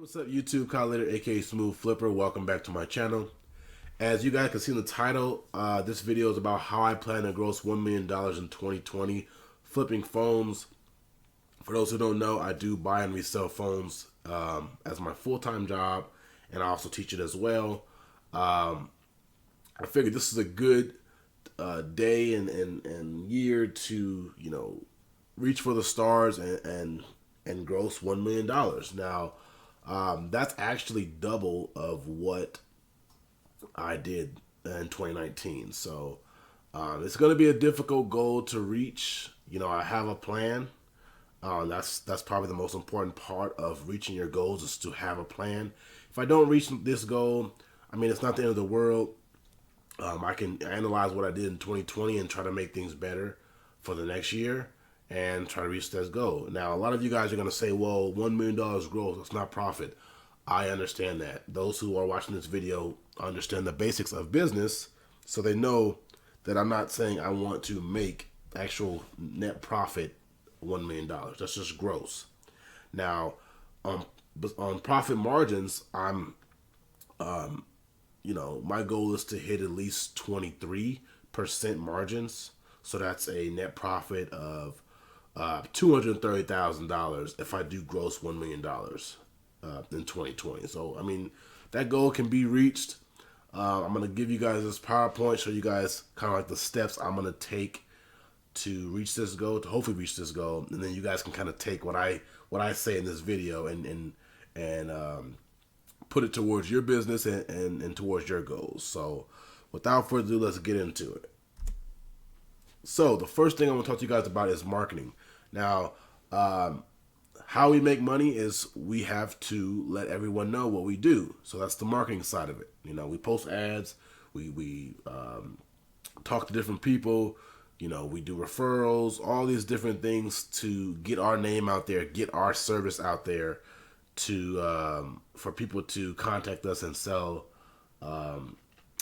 What's up YouTube? Khallid AKA Smoove Flipper. Welcome back to my channel. As you guys can see in the title, this video is about how I plan to gross $1 million in 2020 flipping phones. For those who don't know, I do buy and resell phones as my full-time job, and I also teach it as well. I figured this is a good day and year to, reach for the stars and gross $1 million. Now, that's actually double of what I did in 2019. So it's going to be a difficult goal to reach. I have a plan. That's probably the most important part of reaching your goals, is to have a plan. If I don't reach this goal, it's not the end of the world. I can analyze what I did in 2020 and try to make things better for the next year and try to reach that goal. Now, a lot of you guys are going to say, well, $1 million growth, it's not profit. I understand that. Those who are watching this video understand the basics of business, so they know that I'm not saying I want to make actual net profit $1 million. That's just gross. Now, on profit margins, my goal is to hit at least 23% margins. So that's a net profit of $230,000 if I do gross $1 million in 2020. So, that goal can be reached. I'm going to give you guys this PowerPoint, show you guys kind of like the steps I'm going to take to reach this goal, to hopefully reach this goal. And then you guys can kind of take what I say in this video and put it towards your business and towards your goals. So without further ado, let's get into it. So the first thing I'm going to talk to you guys about is marketing. Now, how we make money is we have to let everyone know what we do. So that's the marketing side of it. We post ads, we talk to different people, we do referrals, all these different things to get our name out there, get our service out there to for people to contact us and sell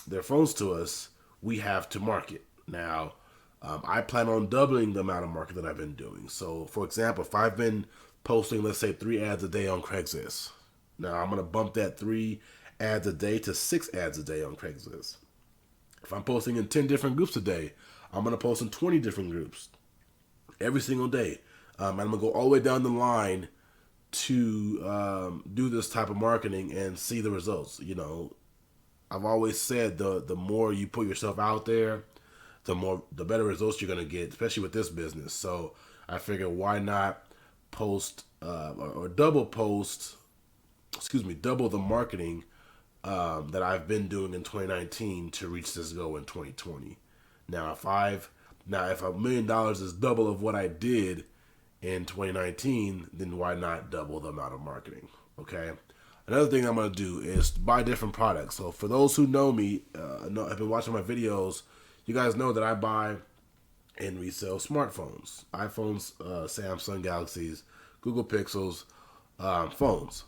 their phones to us. We have to market. Now, I plan on doubling the amount of market that I've been doing. So, for example, if I've been posting, let's say, 3 ads a day on Craigslist, now I'm going to bump that 3 ads a day to 6 ads a day on Craigslist. If I'm posting in 10 different groups a day, I'm going to post in 20 different groups every single day. And I'm going to go all the way down the line to do this type of marketing and see the results. I've always said the more you put yourself out there, the better results you're going to get, especially with this business. So I figured, why not post or double the marketing that I've been doing in 2019 to reach this goal in 2020. Now, if $1 million is double of what I did in 2019, then why not double the amount of marketing? Okay. Another thing I'm going to do is buy different products. So for those who know me, have been watching my videos, you guys know that I buy and resell smartphones, iPhones, Samsung Galaxies, Google Pixels, phones.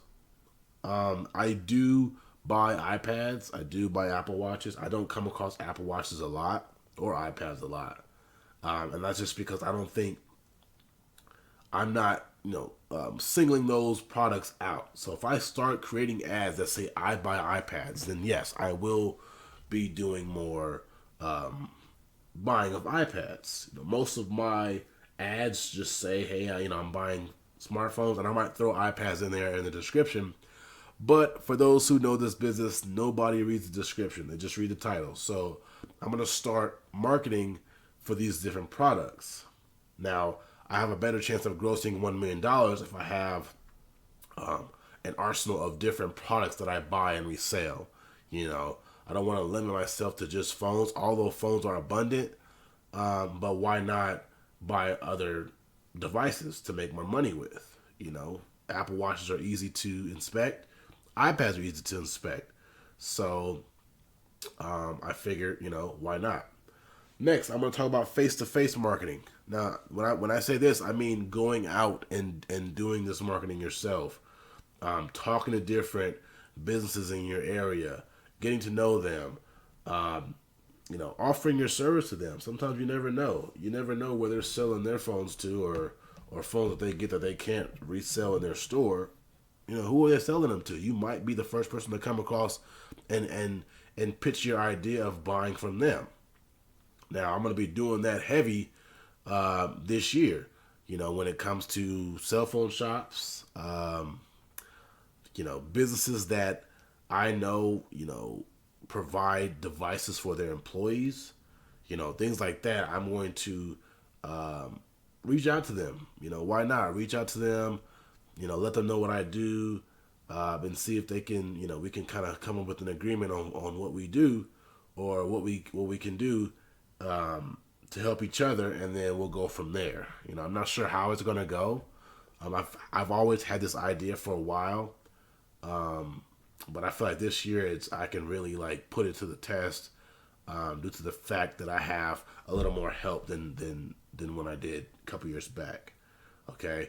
I do buy iPads. I do buy Apple Watches. I don't come across Apple Watches a lot or iPads a lot. And that's just because I'm not singling those products out. So if I start creating ads that say I buy iPads, then yes, I will be doing more buying of iPads. Most of my ads just say, hey, I'm buying smartphones, and I might throw iPads in there in the description. But for those who know this business, nobody reads the description. They just read the title. So I'm going to start marketing for these different products. Now, I have a better chance of grossing $1 million if I have an arsenal of different products that I buy and resell. I don't want to limit myself to just phones, although phones are abundant. But why not buy other devices to make more money with? Apple Watches are easy to inspect. iPads are easy to inspect. So I figured, why not? Next, I'm going to talk about face-to-face marketing. Now, when I say this, I mean going out and doing this marketing yourself, talking to different businesses in your area, getting to know them, offering your service to them. Sometimes you never know. You never know where they're selling their phones to, or phones that they get that they can't resell in their store. who are they selling them to? You might be the first person to come across and pitch your idea of buying from them. Now, I'm going to be doing that heavy this year. When it comes to cell phone shops, businesses that I know, provide devices for their employees, things like that. I'm going to reach out to them. Why not? Reach out to them, let them know what I do, and see if they can, we can kind of come up with an agreement on what we do or what we can do to help each other, and then we'll go from there. I'm not sure how it's gonna go. I've always had this idea for a while, but I feel like this year I can really like put it to the test, due to the fact that I have a little more help than when I did a couple years back. Okay,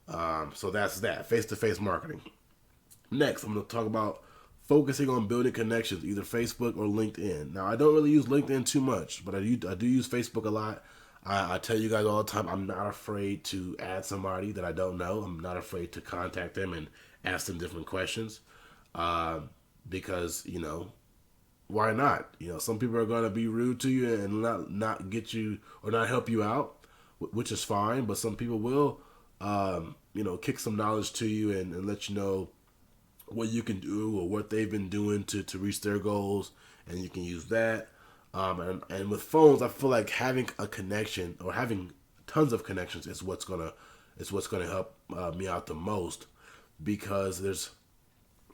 so that's that face-to-face marketing. Next, I'm going to talk about focusing on building connections, either Facebook or LinkedIn. Now, I don't really use LinkedIn too much, but I do use Facebook a lot. I tell you guys all the time, I'm not afraid to add somebody that I don't know. I'm not afraid to contact them and ask them different questions, because, why not? Some people are going to be rude to you and not get you or not help you out, which is fine, but some people will, kick some knowledge to you and let you know what you can do or what they've been doing to reach their goals, and you can use that. And with phones, I feel like having a connection or having tons of connections is what's gonna help me out the most, because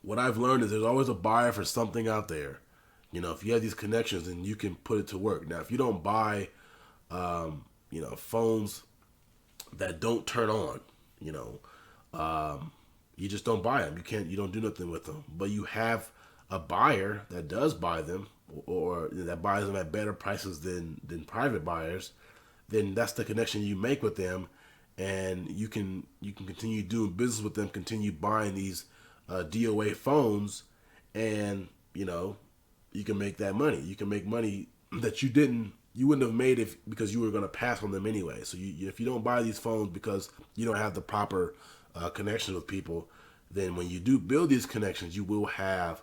what I've learned is there's always a buyer for something out there. If you have these connections, then you can put it to work. Now, if you don't buy, phones that don't turn on, you just don't buy them. You don't do nothing with them. But you have a buyer that does buy them, or that buys them at better prices than private buyers. Then that's the connection you make with them, and you can continue doing business with them, continue buying these DOA phones, and you can make that money. You can make money that you wouldn't have made because you were going to pass on them anyway. So if you don't buy these phones because you don't have the proper connections with people, then when you do build these connections, you will have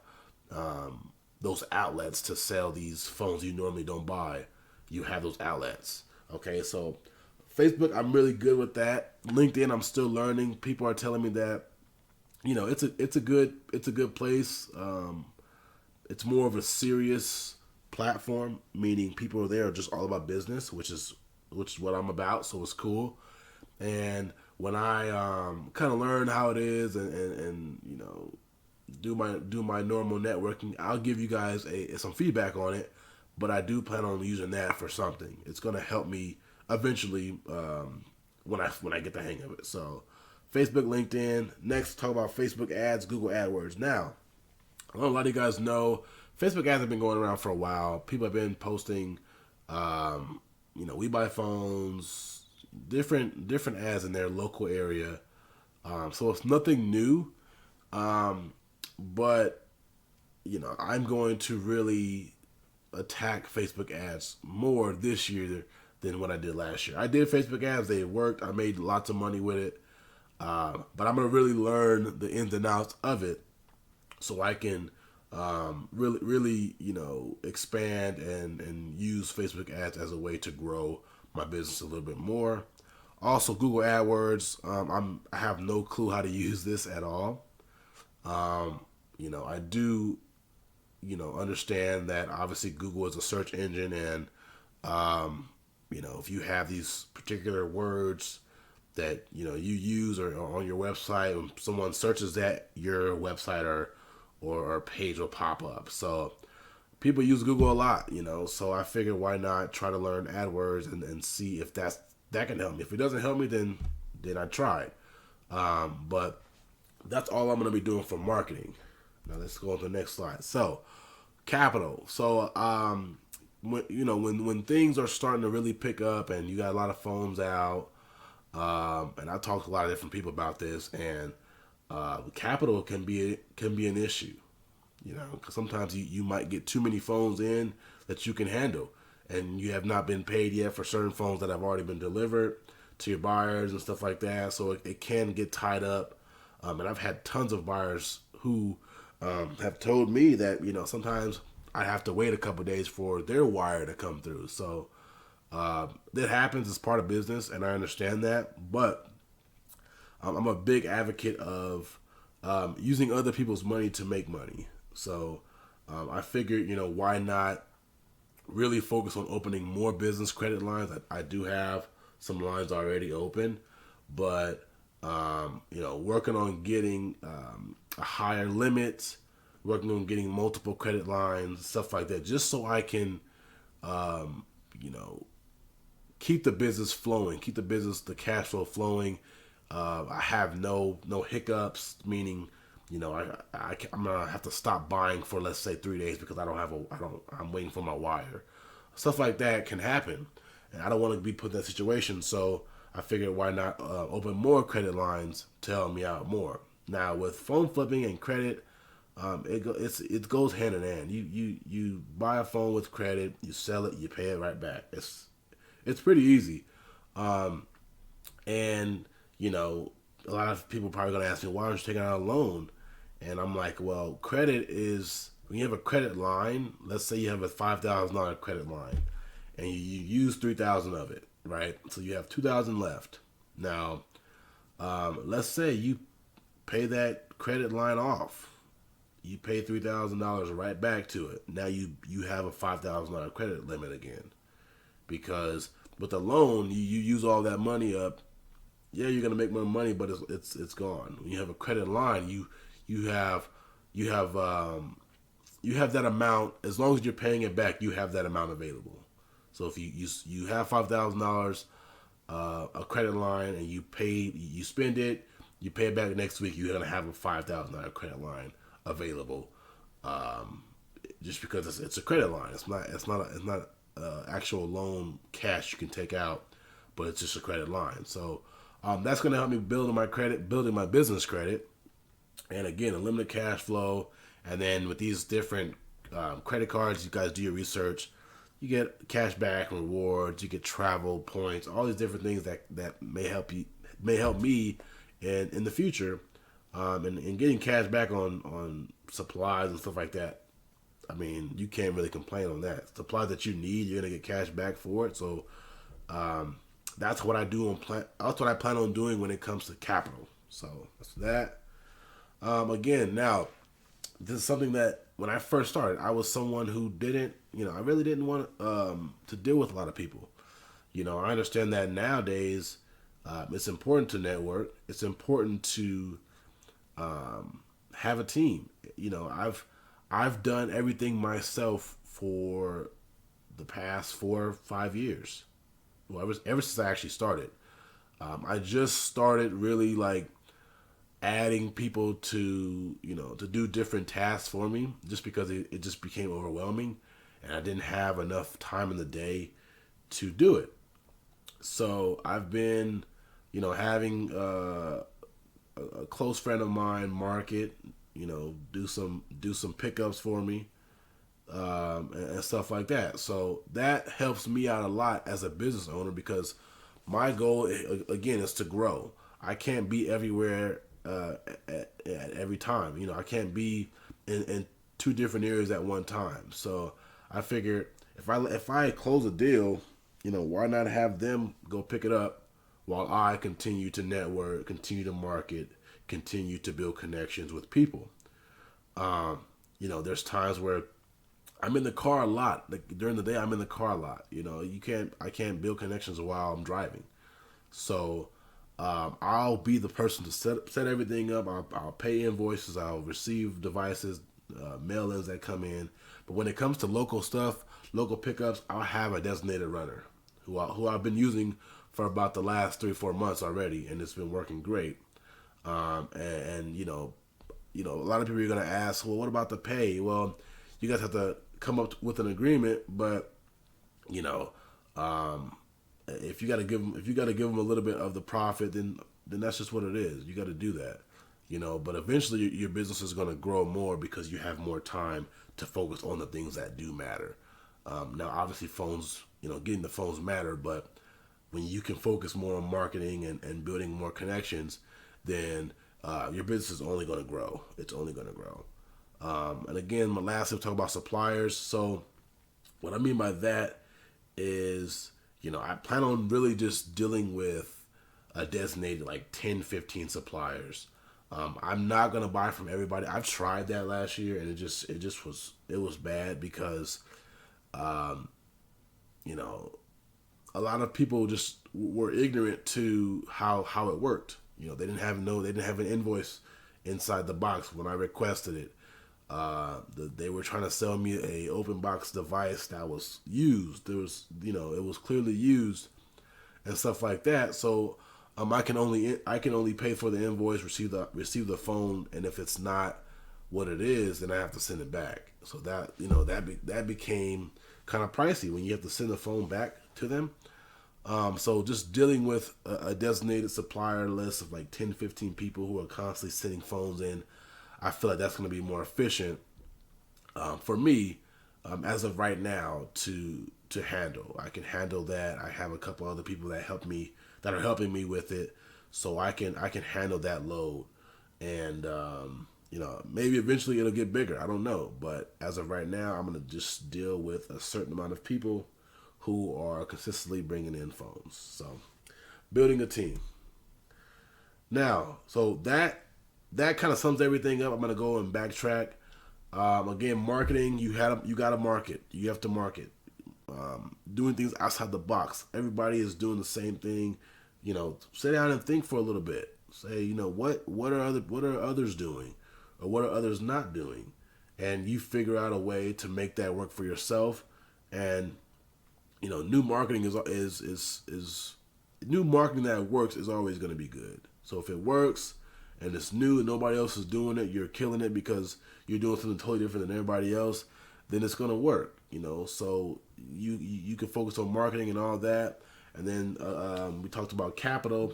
those outlets to sell these phones you normally don't buy. You have those outlets. Okay, so Facebook, I'm really good with that. LinkedIn, I'm still learning. People are telling me that it's a good place. It's more of a serious platform, meaning people are there just all about business, which is what I'm about. So it's cool. And when I kind of learn how it is and do my normal networking, I'll give you guys some feedback on it. But I do plan on using that for something. It's gonna help me eventually when I get the hang of it. So Facebook, LinkedIn. Next, talk about Facebook ads, Google AdWords. Now, I know a lot of you guys know Facebook ads have been going around for a while. People have been posting, we buy phones, different ads in their local area. So it's nothing new. But I'm going to really attack Facebook ads more this year than what I did last year. I did Facebook ads. They worked. I made lots of money with it. But I'm going to really learn the ins and outs of it so I can really expand and use Facebook ads as a way to grow my business a little bit more. Also, Google AdWords, I have no clue how to use this at all. I do, understand that obviously Google is a search engine, and, if you have these particular words that, you use or on your website, when someone searches that, your website or page will pop up. So people use Google a lot, so I figured why not try to learn AdWords and see if that can help me. If it doesn't help me, then I tried. But that's all I'm going to be doing for marketing. Now let's go on to the next slide. So capital. So when things are starting to really pick up and you got a lot of phones out, and I talked to a lot of different people about this, and capital can be an issue. Because sometimes you might get too many phones in that you can handle, and you have not been paid yet for certain phones that have already been delivered to your buyers and stuff like that. So it can get tied up And I've had tons of buyers who have told me that, sometimes I have to wait a couple days for their wire to come through. So that happens as part of business, and I understand that. But I'm a big advocate of using other people's money to make money. So I figured, why not really focus on opening more business credit lines. I do have some lines already open, but working on getting a higher limit, working on getting multiple credit lines, stuff like that, just so I can, you know, keep the business flowing, keep the cash flow flowing. I have no hiccups, meaning, I'm gonna have to stop buying for, let's say, 3 days because I'm waiting for my wire. Stuff like that can happen, and I don't want to be put in that situation. So I figured, why not open more credit lines to help me out more. Now with phone flipping and credit, it goes hand in hand. You buy a phone with credit, you sell it, you pay it right back. It's pretty easy. And a lot of people probably gonna ask me, why aren't you taking out a loan? And I'm like, well, credit is, when you have a credit line, let's say you have a $5,000 credit line, and you use 3,000 of it, right? So you have 2,000 left. Now, let's say you pay that credit line off. You pay $3,000 right back to it. Now you have a $5,000 credit limit again, because with a loan, you use all that money up. Yeah, you're gonna make more money, but it's gone. When you have a credit line, you have that amount. As long as you're paying it back, you have that amount available. So if you have $5,000 a credit line, and you spend it, you pay it back next week, you're gonna have a $5,000 credit line available. Just because it's a credit line, it's not actual loan cash you can take out, but it's just a credit line. So that's going to help me building my business credit, and again, a limited cash flow. And then with these different credit cards, you guys do your research. You get cash back, rewards. You get travel points. All these different things that may help me in the future, and getting cash back on supplies and stuff like that. I mean, you can't really complain on that. Supplies that you need, you're gonna get cash back for it. So that's what I do that's what I plan on doing when it comes to capital. So that's that. Again, now this is something that when I first started, I was someone who I really didn't want to deal with a lot of people. I understand that nowadays it's important to network. It's important to have a team. I've done everything myself for the past 4 or 5 years. Well, ever since I actually started. I just started really like adding people to do different tasks for me, just because it just became overwhelming, and I didn't have enough time in the day to do it. So I've been, having a close friend of mine market, do some pickups for me, and stuff like that. So that helps me out a lot as a business owner, because my goal again is to grow. I can't be everywhere at every time. I can't be in 2 different areas at one time. So I figured if I close a deal, why not have them go pick it up while I continue to network, continue to market, continue to build connections with people. There's times where I'm in the car a lot. Like during the day, I'm in the car a lot. I can't build connections while I'm driving. So I'll be the person to set everything up. I'll pay invoices. I'll receive devices, mail-ins that come in. But when it comes to local stuff, local pickups, I'll have a designated runner who I've been using for about the last 3-4 months already, and it's been working great. And a lot of people are gonna ask, well, what about the pay? Well, you guys have to come up with an agreement, but if you gotta give them a little bit of the profit, then that's just what it is. You got to do that, But eventually, your business is gonna grow more because you have more time to focus on the things that do matter. Now, obviously, phones, getting the phones matter, but when you can focus more on marketing and building more connections, then your business is only going to grow. It's only going to grow. And again, my last tip, talk about suppliers. So what I mean by that is, I plan on really just dealing with a designated like 10, 15 suppliers. I'm not gonna buy from everybody. I've tried that last year, and it was bad because, um, you know, a lot of people just were ignorant to how it worked. They didn't have an invoice inside the box when I requested it. They were trying to sell me a open box device that was used. It was clearly used and stuff like that. So I can only pay for the invoice, receive the phone, and if it's not what it is, then I have to send it back. So that became kind of pricey when you have to send the phone back to them. So just dealing with a designated supplier list of like 10, 15 people who are constantly sending phones in, I feel like that's going to be more efficient for me as of right now to handle. I can handle that. I have a couple other people that are helping me with it, so I can handle that load. And maybe eventually it'll get bigger. I don't know, but as of right now, I'm going to just deal with a certain amount of people who are consistently bringing in phones. So building a team. Now, so that kind of sums everything up. I'm going to go and backtrack. Again, marketing, you got to market. You have to market. Doing things outside the box. Everybody is doing the same thing. Sit down and think for a little bit. Say, what are others doing, or what are others not doing, and you figure out a way to make that work for yourself. And new marketing is new marketing that works is always going to be good. So if it works and it's new and nobody else is doing it, you're killing it because you're doing something totally different than everybody else, then it's going to work. So you can focus on marketing and all that. And then we talked about capital,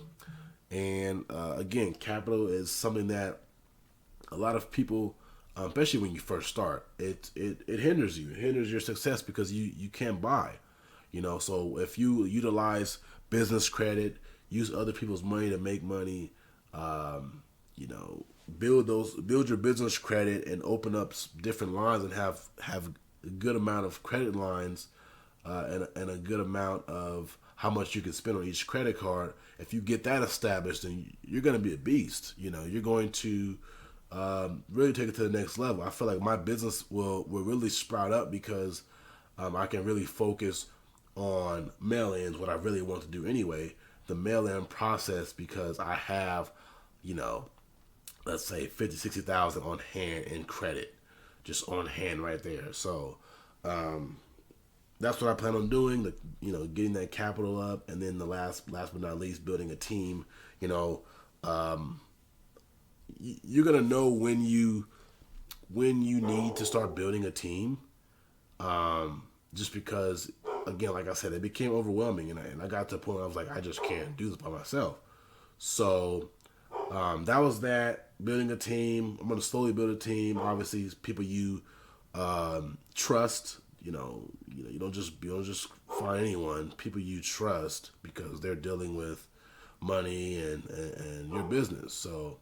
and again, capital is something that a lot of people, especially when you first start, it hinders you. It hinders your success because you can't buy. So if you utilize business credit, use other people's money to make money, build your business credit and open up different lines and have a good amount of credit lines, and a good amount of how much you can spend on each credit card. If you get that established, then you're going to be a beast. You're going to really take it to the next level. I feel like my business will really sprout up because I can really focus on mail-ins, what I really want to do anyway, the mail-in process, because I have, let's say 50, 60,000 on hand in credit, just on hand right there. So that's what I plan on doing, getting that capital up. And then the last but not least, building a team. You're going to know when you need to start building a team. Just because, again, like I said, it became overwhelming, and I got to a point where I was like, I just can't do this by myself. So that was that. Building a team. I'm going to slowly build a team. Obviously, people you trust. You don't just find anyone. People you trust because they're dealing with money and your business. So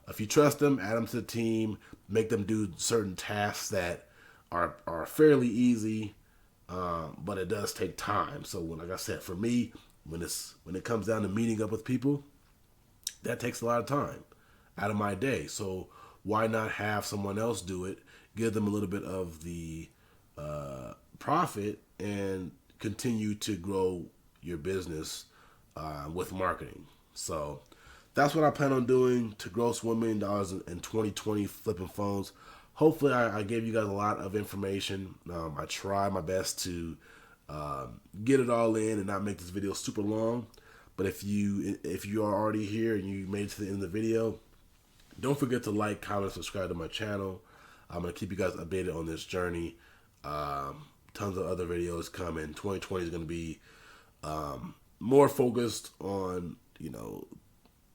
if you trust them, add them to the team. Make them do certain tasks that are fairly easy. But it does take time. So like I said, for me, when it comes down to meeting up with people, that takes a lot of time out of my day. So why not have someone else do it, give them a little bit of the profit, and continue to grow your business with marketing. So that's what I plan on doing to gross $1 million in 2020 flipping phones. Hopefully I gave you guys a lot of information. I try my best to get it all in and not make this video super long. But if you are already here and you made it to the end of the video, don't forget to like, comment, subscribe to my channel. I'm going to keep you guys updated on this journey. Tons of other videos coming. 2020 is going to be more focused on,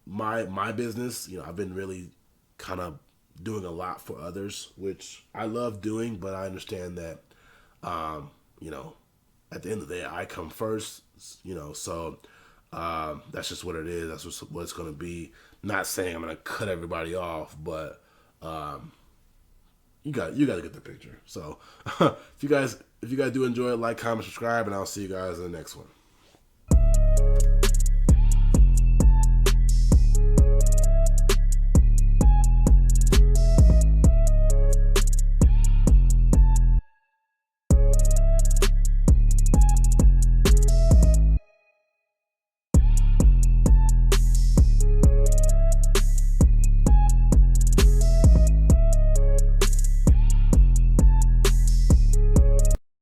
my business. I've been really kind of doing a lot for others, which I love doing, but I understand that, at the end of the day, I come first, so That's just what it is. That's what it's going to be. Not saying I'm going to cut everybody off, but you got to get the picture. So if you guys do enjoy it, like, comment, subscribe, and I'll see you guys in the next one.